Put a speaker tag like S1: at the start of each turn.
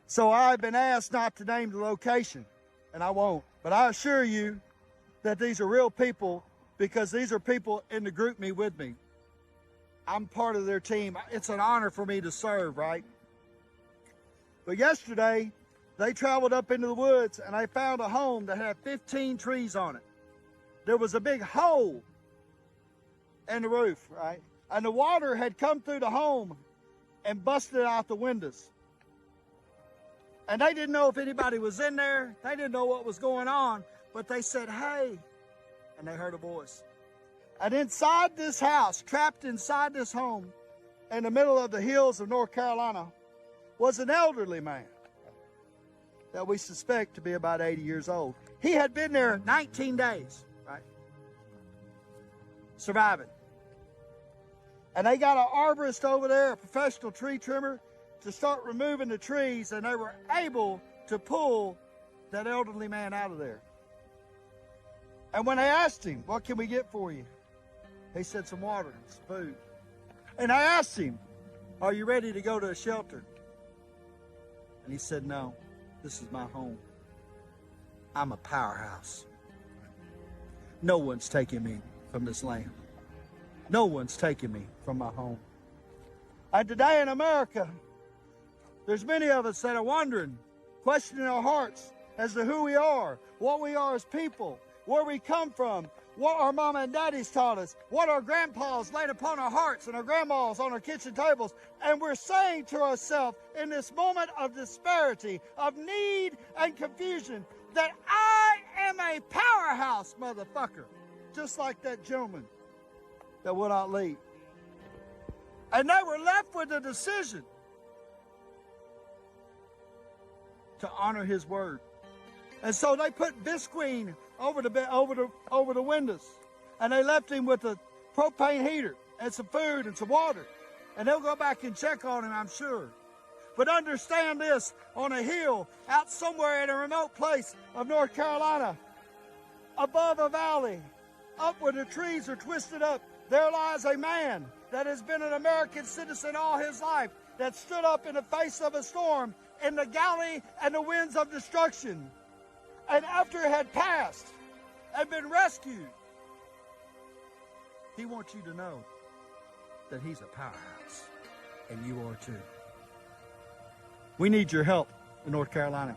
S1: So I've been asked not to name the location, and I won't. But I assure you that these are real people, because these are people in the group me with me. I'm part of their team. It's an honor for me to serve, right? But yesterday, they traveled up into the woods and they found a home that had 15 trees on it. There was a big hole in the roof, right? And the water had come through the home and busted out the windows. And they didn't know if anybody was in there. They didn't know what was going on, but they said, hey, and they heard a voice. And inside this house, trapped inside this home, in the middle of the hills of North Carolina, was an elderly man that we suspect to be about 80 years old. He had been there 19 days, right? Surviving. And they got an arborist over there, a professional tree trimmer, to start removing the trees, and they were able to pull that elderly man out of there. And when they asked him, what can we get for you? He said, some water, some food. And I asked him, are you ready to go to a shelter? And he said, no, this is my home. I'm a powerhouse. No one's taking me from this land. No one's taking me from my home. And today in America, there's many of us that are wondering, questioning our hearts as to who we are, what we are as people, where we come from, what our mama and daddies taught us, what our grandpas laid upon our hearts and our grandmas on our kitchen tables. And we're saying to ourselves in this moment of disparity, of need and confusion, that I am a powerhouse, motherfucker, just like that gentleman that would not leave. And they were left with the decision to honor his word. And so they put Bisqueen over the windows, and they left him with a propane heater and some food and some water. And they'll go back and check on him, I'm sure. But understand this, on a hill out somewhere in a remote place of North Carolina, above a valley, up where the trees are twisted up, there lies a man that has been an American citizen all his life, that stood up in the face of a storm, in the galley and the winds of destruction. And after it had passed and been rescued, he wants you to know that he's a powerhouse, and you are too. We need your help in North Carolina.